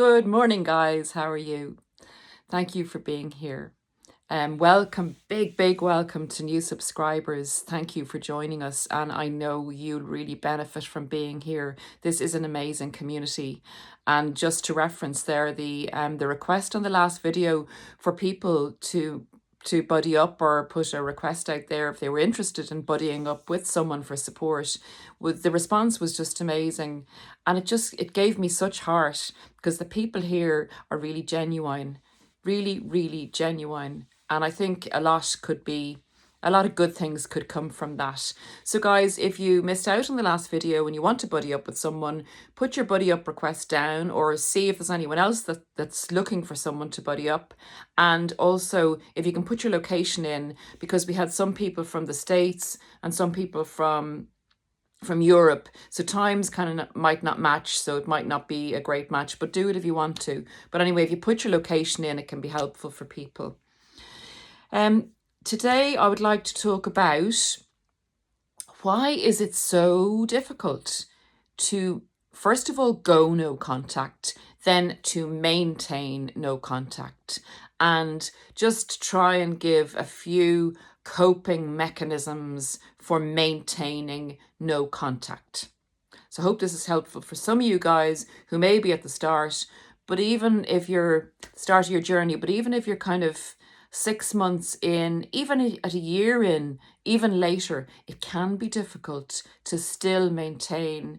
Good morning, guys. How are you? Thank you for being here. Welcome, big welcome to new subscribers. Thank you for joining us. And I know you'll really benefit from being here. This is an amazing community. And just to reference there, the request on the last video for people to buddy up or put a request out there if they were interested in buddying up with someone for support, with the response was just amazing. And it gave me such heart because the people here are really genuine, really genuine. And I think a lot of good things could come from that. So guys, if you missed out on the last video and you want to buddy up with someone, put your buddy up request down or see if there's anyone else that's looking for someone to buddy up. And also if you can put your location in, because we had some people from the States and some people from Europe, so times kind of might not match, so it might not be a great match, but do it if you want to. But anyway, if you put your location in, it can be helpful for people. Today I would like to talk about why is it so difficult to, first of all, go no contact, then to maintain no contact, and just try and give a few coping mechanisms for maintaining no contact. So I hope this is helpful for some of you guys who may be at the start, but even if you're starting your journey, but even if you're kind of 6 months in, even at a year in, even later, it can be difficult to still maintain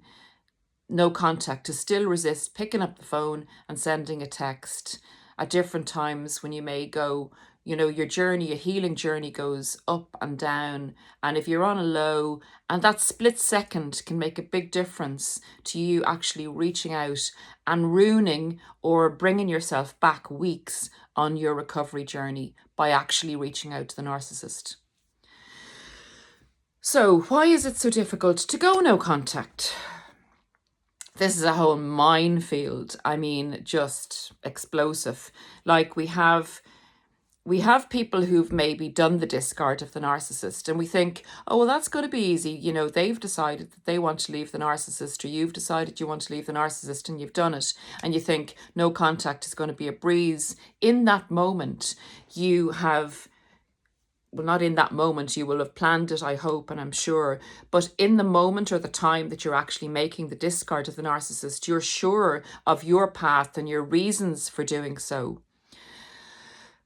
no contact, to still resist picking up the phone and sending a text at different times when you may go, your journey, a healing journey goes up and down. And if you're on a low, and that split second can make a big difference to you actually reaching out and ruining or bringing yourself back weeks on your recovery journey by actually reaching out to the narcissist. So why is it so difficult to go no contact? This is a whole minefield. I mean, just explosive. Like we have people who've maybe done the discard of the narcissist and we think, oh, well, that's going to be easy. They've decided that they want to leave the narcissist, or you've decided you want to leave the narcissist and you've done it. And you think no contact is going to be a breeze. In that moment, not in that moment, you will have planned it, I hope, and I'm sure. But in the moment or the time that you're actually making the discard of the narcissist, you're sure of your path and your reasons for doing so.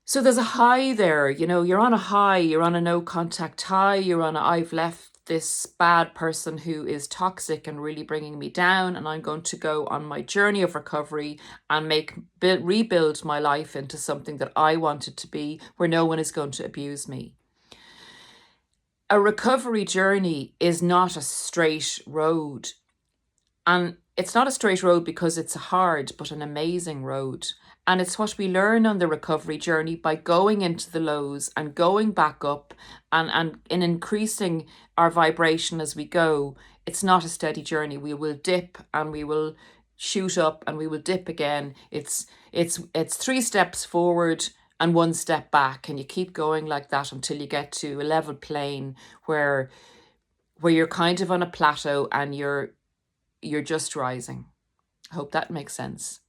So there's a high there, you're on a high, you're on a no contact high, I've left this bad person who is toxic and really bringing me down, and I'm going to go on my journey of recovery and rebuild my life into something that I want it to be, where no one is going to abuse me. A recovery journey is not a straight road. And it's not a straight road because it's a hard but an amazing road. And it's what we learn on the recovery journey by going into the lows and going back up and in increasing our vibration as we go. It's not a steady journey. We will dip and we will shoot up and we will dip again. It's 3 steps forward and 1 step back, and you keep going like that until you get to a level plane where you're kind of on a plateau and you're just rising. I hope that makes sense.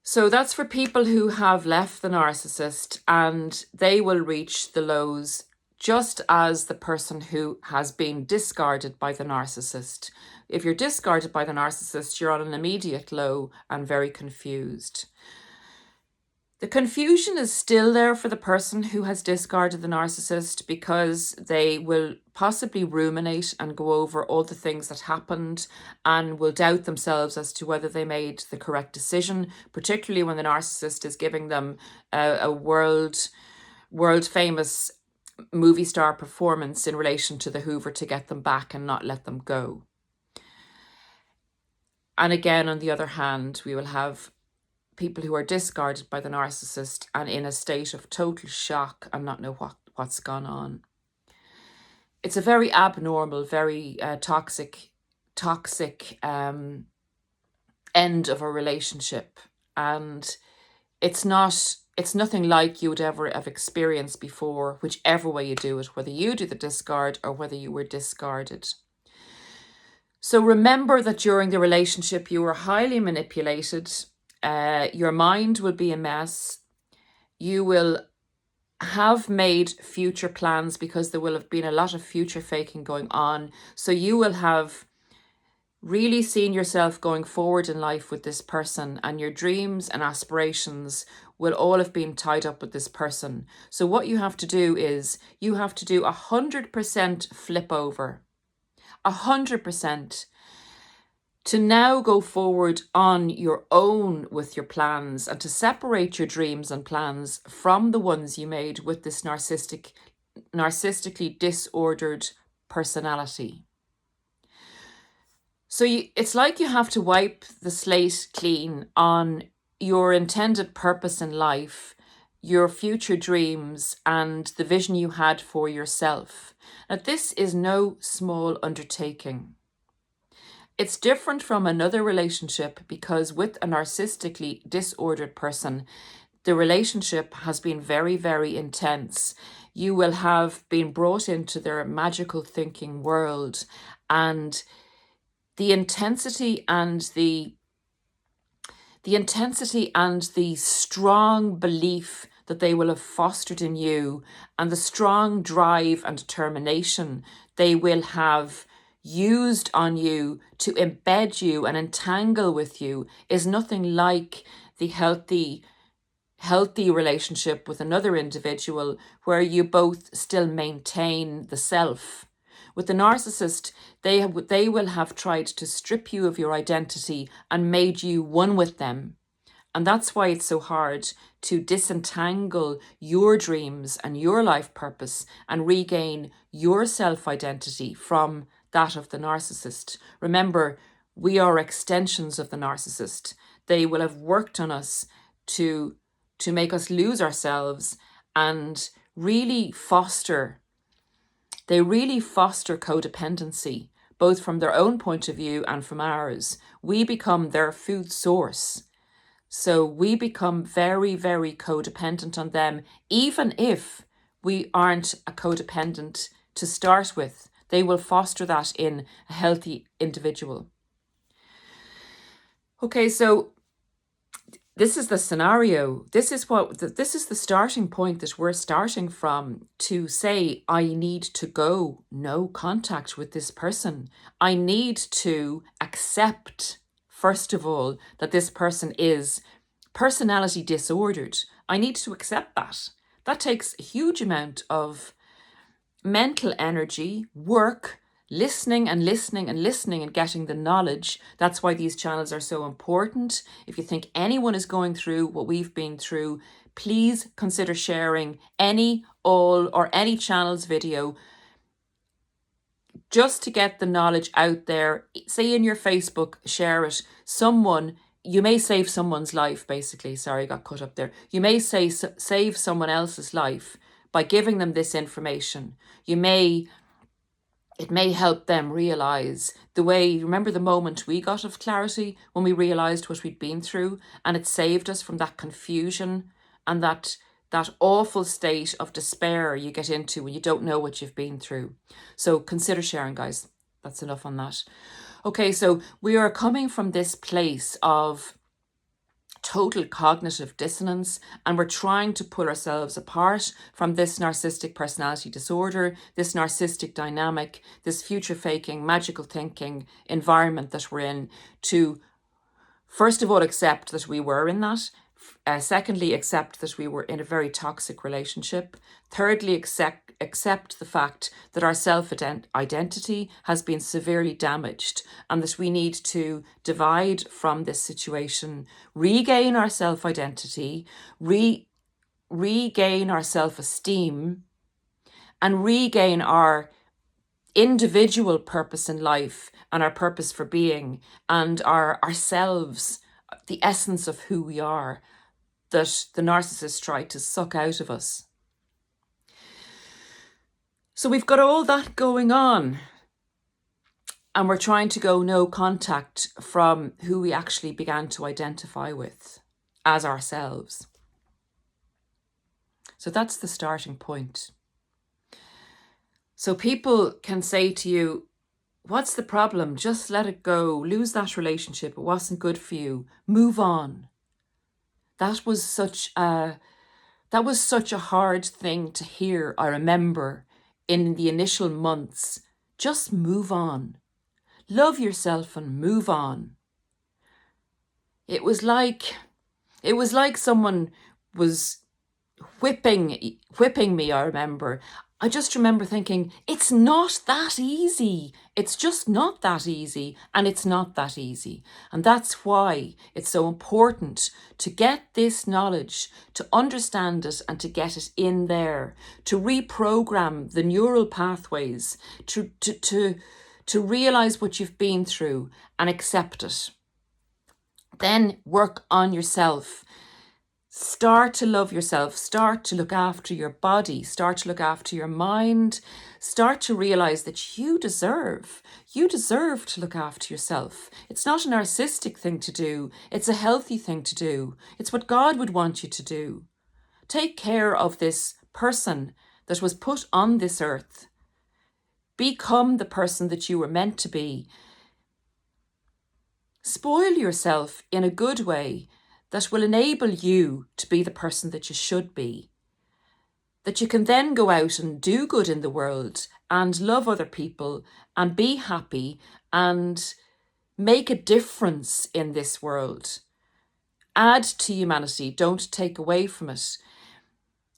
So that's for people who have left the narcissist, and they will reach the lows just as the person who has been discarded by the narcissist. If you're discarded by the narcissist, you're on an immediate low and very confused. The confusion is still there for the person who has discarded the narcissist, because they will possibly ruminate and go over all the things that happened and will doubt themselves as to whether they made the correct decision, particularly when the narcissist is giving them a world famous movie star performance in relation to the Hoover to get them back and not let them go. And again, on the other hand, we will have people who are discarded by the narcissist and in a state of total shock and not know what's gone on. It's a very abnormal, very toxic end of a relationship, and it's nothing like you would ever have experienced before, whichever way you do it, whether you do the discard or whether you were discarded. So remember that during the relationship, you were highly manipulated. Your mind will be a mess. You will have made future plans because there will have been a lot of future faking going on. So you will have really seen yourself going forward in life with this person, and your dreams and aspirations will all have been tied up with this person. So what you have to do is you have to do 100% flip over, 100%, to now go forward on your own with your plans and to separate your dreams and plans from the ones you made with this narcissistically disordered personality. So it's like you have to wipe the slate clean on your intended purpose in life, your future dreams, and the vision you had for yourself. Now, this is no small undertaking. It's different from another relationship because with a narcissistically disordered person, the relationship has been very, very intense. You will have been brought into their magical thinking world, and the intensity and the strong belief that they will have fostered in you, and the strong drive and determination they will have used on you to embed you and entangle with you, is nothing like the healthy relationship with another individual where you both still maintain the self. With the narcissist, they will have tried to strip you of your identity and made you one with them. And that's why it's so hard to disentangle your dreams and your life purpose and regain your self-identity from that of the narcissist. Remember, we are extensions of the narcissist. They will have worked on us to make us lose ourselves and really foster codependency, both from their own point of view and from ours. We become their food source. So we become very, very codependent on them, even if we aren't a codependent to start with. They will foster that in a healthy individual. Okay, so this is the scenario. This is the starting point that we're starting from to say, I need to go no contact with this person. I need to accept, first of all, that this person is personality disordered. I need to accept that. That takes a huge amount of mental energy, work, listening and listening and listening and getting the knowledge. That's why these channels are so important. If you think anyone is going through what we've been through, please consider sharing any, all, or any channel's video just to get the knowledge out there. Say in your Facebook, share it. You may save someone's life, basically. Sorry, I got cut up there. You may save someone else's life by giving them this information. It may help them realize remember the moment we got of clarity when we realized what we'd been through, and it saved us from that confusion and that awful state of despair you get into when you don't know what you've been through. So consider sharing, guys. That's enough on that. Okay, so we are coming from this place of total cognitive dissonance, and we're trying to pull ourselves apart from this narcissistic personality disorder, this narcissistic dynamic, this future faking, magical thinking environment that we're in, to first of all accept that we were in that. Secondly, accept that we were in a very toxic relationship. Thirdly, accept the fact that our self-identity has been severely damaged and that we need to divide from this situation, regain our self-identity, regain our self-esteem, and regain our individual purpose in life and our purpose for being and ourselves, the essence of who we are, that the narcissist tried to suck out of us. So we've got all that going on, and we're trying to go no contact from who we actually began to identify with as ourselves. So that's the starting point. So people can say to you, What's the problem? Just let it go. Lose that relationship. It wasn't good for you. Move on. That was such a hard thing to hear, I remember, in the initial months. Just move on. Love yourself and move on. It was like someone was whipping me, I remember. I just remember thinking, it's not that easy. It's just not that easy. And it's not that easy. And that's why it's so important to get this knowledge, to understand it and to get it in there, to reprogram the neural pathways, to realize what you've been through and accept it. Then work on yourself. Start to love yourself, start to look after your body, start to look after your mind, start to realize that you deserve to look after yourself. It's not a narcissistic thing to do, it's a healthy thing to do. It's what God would want you to do. Take care of this person that was put on this earth. Become the person that you were meant to be. Spoil yourself in a good way that will enable you to be the person that you should be. That you can then go out and do good in the world and love other people and be happy and make a difference in this world. Add to humanity, don't take away from it.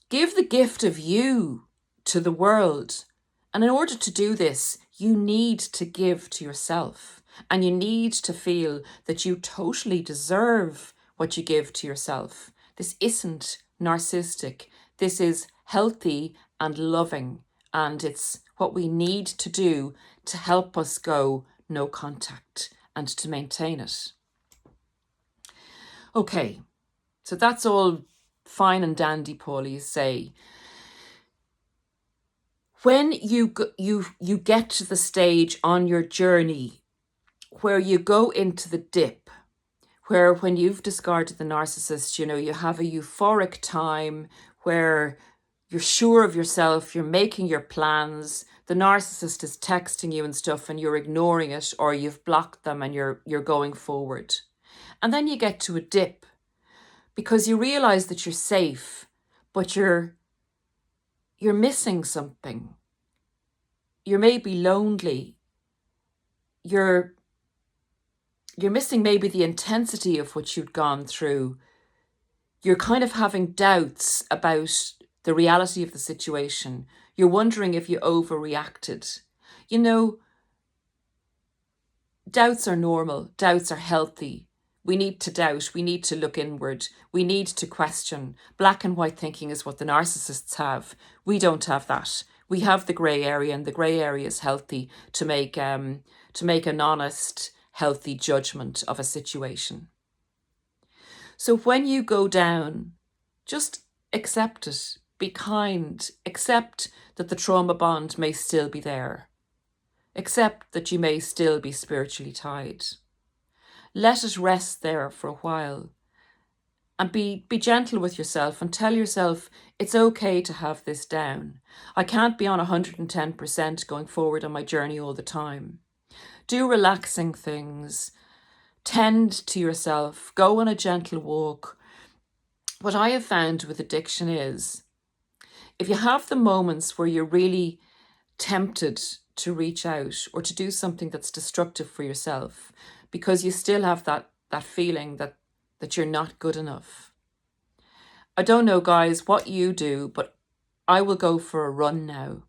Give the gift of you to the world. And in order to do this, you need to give to yourself. And you need to feel that you totally deserve what you give to yourself. This isn't narcissistic. This is healthy and loving. And it's what we need to do to help us go no contact and to maintain it. Okay, so that's all fine and dandy, Paul, you say. When you get to the stage on your journey where you go into the dip, where when you've discarded the narcissist, you have a euphoric time where you're sure of yourself, you're making your plans, the narcissist is texting you and stuff and you're ignoring it, or you've blocked them and you're going forward. And then you get to a dip because you realize that you're safe, but you're missing something. You may be lonely. You're missing maybe the intensity of what you'd gone through. You're kind of having doubts about the reality of the situation. You're wondering if you overreacted. Doubts are normal. Doubts are healthy. We need to doubt. We need to look inward. We need to question. Black and white thinking is what the narcissists have. We don't have that. We have the grey area, and the grey area is healthy to make an honest, healthy judgment of a situation. So when you go down, just accept it. Be kind. Accept that the trauma bond may still be there. Accept that you may still be spiritually tied. Let it rest there for a while. And be gentle with yourself and tell yourself it's okay to have this down. I can't be on 110% going forward on my journey all the time. Do relaxing things. Tend to yourself. Go on a gentle walk. What I have found with addiction is, if you have the moments where you're really tempted to reach out or to do something that's destructive for yourself, because you still have that feeling that you're not good enough. I don't know, guys, what you do, but I will go for a run now.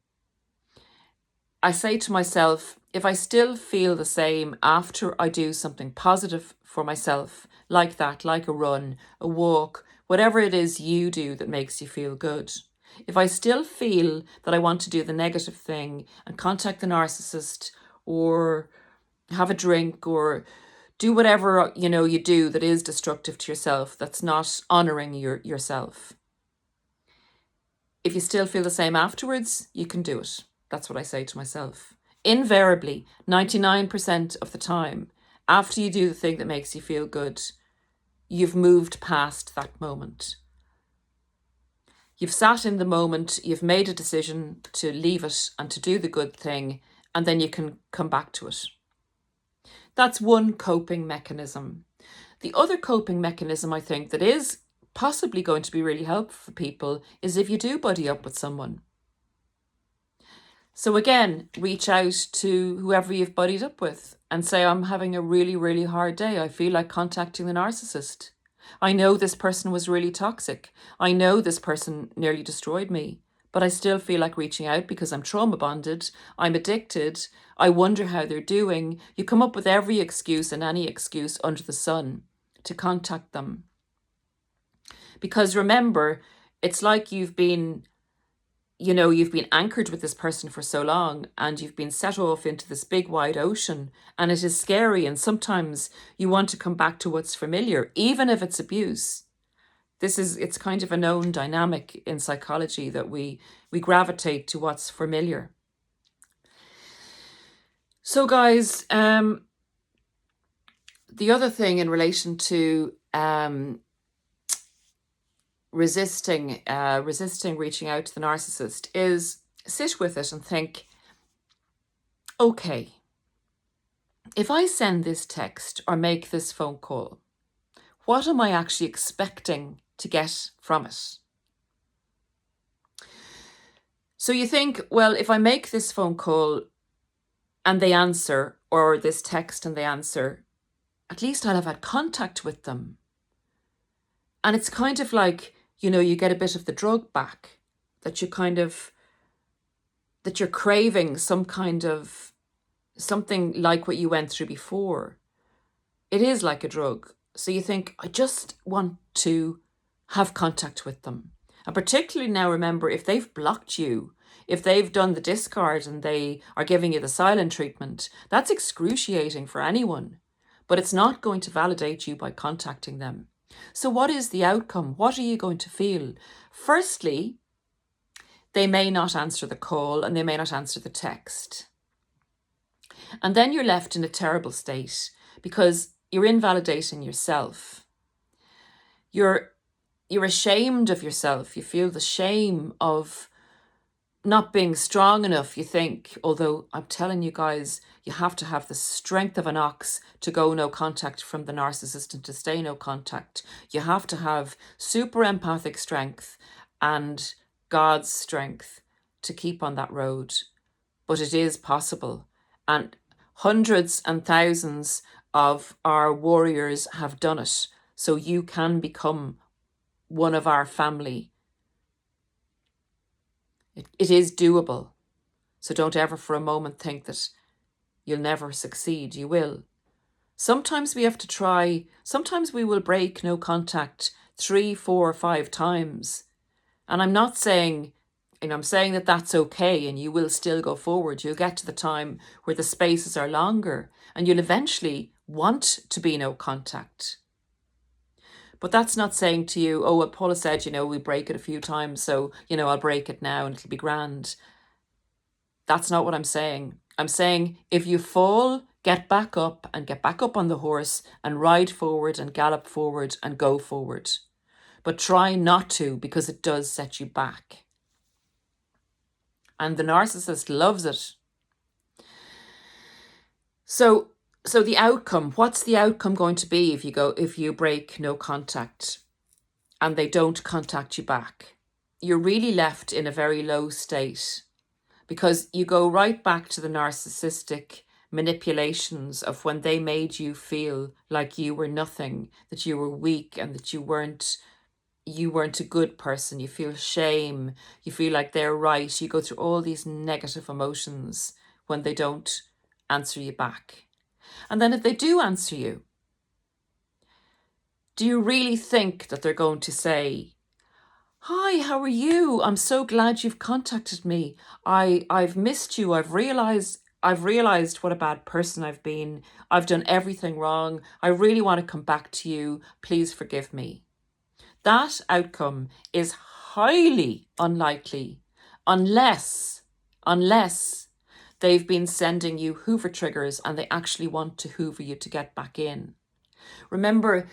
I say to myself, if I still feel the same after I do something positive for myself, like that, like a run, a walk, whatever it is you do that makes you feel good, if I still feel that I want to do the negative thing and contact the narcissist or have a drink or do whatever you do that is destructive to yourself, that's not honouring yourself, if you still feel the same afterwards, you can do it. That's what I say to myself. Invariably, 99% of the time, after you do the thing that makes you feel good, you've moved past that moment. You've sat in the moment, you've made a decision to leave it and to do the good thing, and then you can come back to it. That's one coping mechanism. The other coping mechanism, I think, that is possibly going to be really helpful for people is if you do buddy up with someone. So again, reach out to whoever you've buddied up with and say, I'm having a really, really hard day. I feel like contacting the narcissist. I know this person was really toxic. I know this person nearly destroyed me, but I still feel like reaching out because I'm trauma bonded. I'm addicted. I wonder how they're doing. You come up with every excuse and any excuse under the sun to contact them. Because remember, it's like you've been anchored with this person for so long and you've been set off into this big wide ocean, and it is scary, and sometimes you want to come back to what's familiar, even if it's abuse. It's kind of a known dynamic in psychology that we gravitate to what's familiar. So guys, the other thing in relation to resisting reaching out to the narcissist is sit with it and think, okay, if I send this text or make this phone call, what am I actually expecting to get from it? So you think, well, if I make this phone call and they answer, or this text and they answer, at least I'll have had contact with them. And it's kind of like, you get a bit of the drug back, that you're craving some kind of something like what you went through before. It is like a drug. So you think, I just want to have contact with them. And particularly now, remember, if they've blocked you, if they've done the discard and they are giving you the silent treatment, that's excruciating for anyone. But it's not going to validate you by contacting them. So what is the outcome? What are you going to feel? Firstly, they may not answer the call and they may not answer the text. And then you're left in a terrible state because you're invalidating yourself. You're ashamed of yourself. You feel the shame of not being strong enough, you think, although I'm telling you guys, you have to have the strength of an ox to go no contact from the narcissist and to stay no contact. You have to have super empathic strength and God's strength to keep on that road. But it is possible. And hundreds and thousands of our warriors have done it. So you can become one of our family. It is doable. So don't ever for a moment think that you'll never succeed. You will. Sometimes we have to try. Sometimes we will break no contact 3, 4, 5 times. And I'm not saying, I'm saying that that's okay and you will still go forward. You'll get to the time where the spaces are longer and you'll eventually want to be no contact. But that's not saying to you, oh, well, Paula said, we break it a few times, so, I'll break it now and it'll be grand. That's not what I'm saying. I'm saying if you fall, get back up and get back up on the horse and ride forward and gallop forward and go forward. But try not to, because it does set you back. And the narcissist loves it. So the outcome, what's the outcome going to be if you break no contact and they don't contact you back? You're really left in a very low state because you go right back to the narcissistic manipulations of when they made you feel like you were nothing, that you were weak and that you weren't a good person. You feel shame. You feel like they're right. You go through all these negative emotions when they don't answer you back. And then if they do answer you, do you really think that they're going to say, hi, how are you? I'm so glad you've contacted me. I've missed you. I've realized what a bad person I've been. I've done everything wrong. I really want to come back to you. Please forgive me. That outcome is highly unlikely unless they've been sending you Hoover triggers and they actually want to Hoover you to get back in. Remember,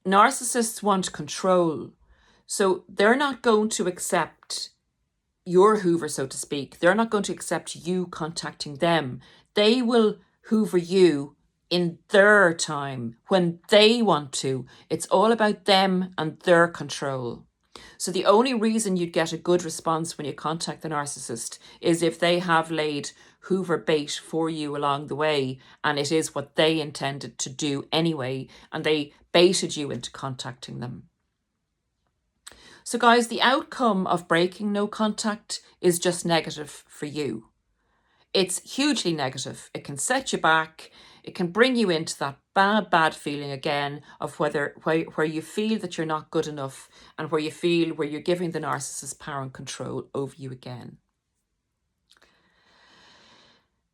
narcissists want control. So they're not going to accept your Hoover, so to speak. They're not going to accept you contacting them. They will Hoover you in their time when they want to. It's all about them and their control. So the only reason you'd get a good response when you contact the narcissist is if they have laid Hoover bait for you along the way, and it is what they intended to do anyway, and they baited you into contacting them. So guys, the outcome of breaking no contact is just negative for you. It's hugely negative. It can set you back. It can bring you into that bad feeling again of where you feel that you're not good enough, and where you're giving the narcissist power and control over you again.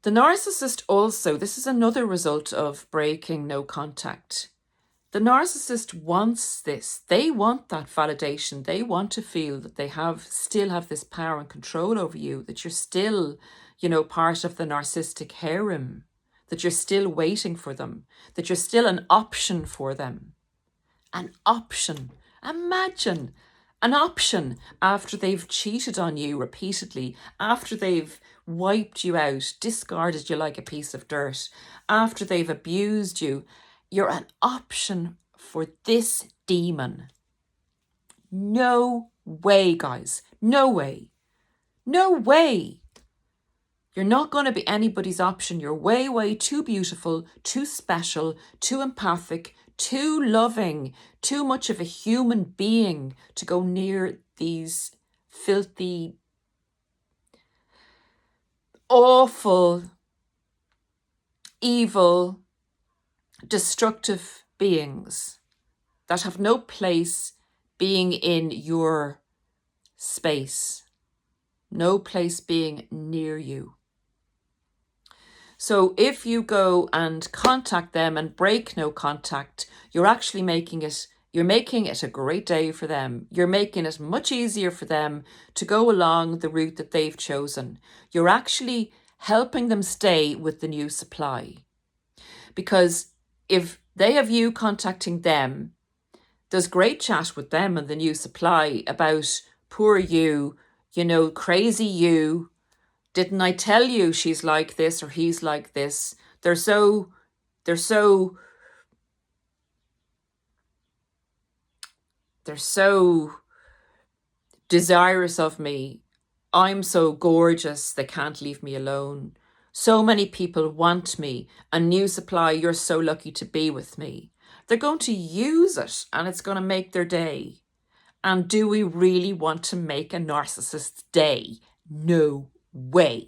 The narcissist also, this is another result of breaking no contact. The narcissist wants this. They want that validation. They want to feel that they still have this power and control over you, that you're still, part of the narcissistic harem, that you're still waiting for them, that you're still an option for them. An option. Imagine an option after they've cheated on you repeatedly, after they've wiped you out, discarded you like a piece of dirt, after they've abused you. You're an option for this demon. No way, guys. No way. No way. You're not going to be anybody's option. You're way, way too beautiful, too special, too empathic, too loving, too much of a human being to go near these filthy, awful, evil, destructive beings that have no place being in your space, no place being near you. So if you go and contact them and break no contact, you're actually making it a great day for them. You're making it much easier for them to go along the route that they've chosen. You're actually helping them stay with the new supply. Because if they have you contacting them, there's great chat with them and the new supply about poor you, crazy you. Didn't I tell you she's like this or he's like this? They're so desirous of me. I'm so gorgeous, they can't leave me alone. So many people want me. A new supply, you're so lucky to be with me. They're going to use it and it's going to make their day. And do we really want to make a narcissist's day? No way.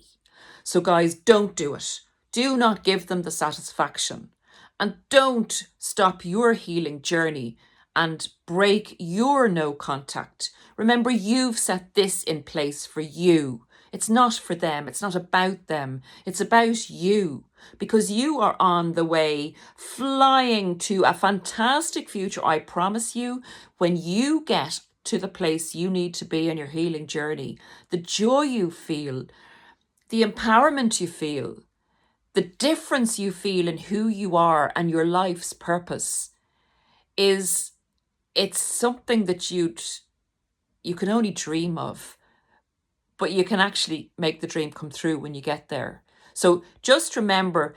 So guys, don't do it. Do not give them the satisfaction. And don't stop your healing journey and break your no contact. Remember, you've set this in place for you. It's not for them. It's not about them. It's about you, because you are on the way flying to a fantastic future. I promise you, when you get to the place you need to be on your healing journey, the joy you feel, the empowerment you feel, the difference you feel in who you are and your life's purpose it's something that you can only dream of, but you can actually make the dream come true when you get there. So just remember,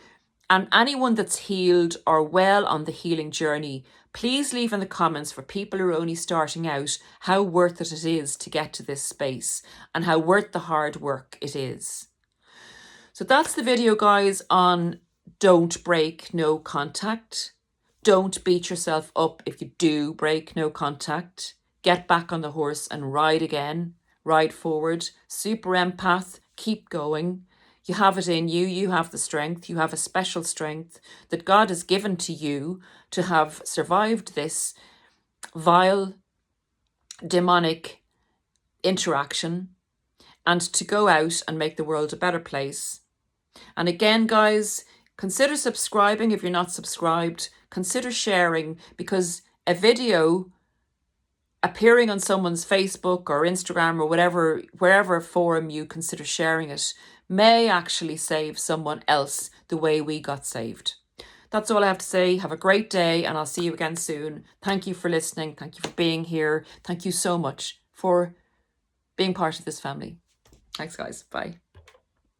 and anyone that's healed or well on the healing journey, please leave in the comments, for people who are only starting out, how worth it is to get to this space and how worth the hard work it is. So that's the video, guys, on don't break no contact. Don't beat yourself up if you do break no contact. Get back on the horse and ride again. Ride forward. Super empath. Keep going. You have it in you. You have the strength. You have a special strength that God has given to you to have survived this vile, demonic interaction and to go out and make the world a better place. And again, guys, consider subscribing if you're not subscribed. Consider sharing, because a video appearing on someone's Facebook or Instagram or wherever forum you consider sharing it, may actually save someone else the way we got saved. That's all I have to say. Have a great day, and I'll see you again soon. Thank you for listening. Thank you for being here. Thank you so much for being part of this family. Thanks, guys. Bye.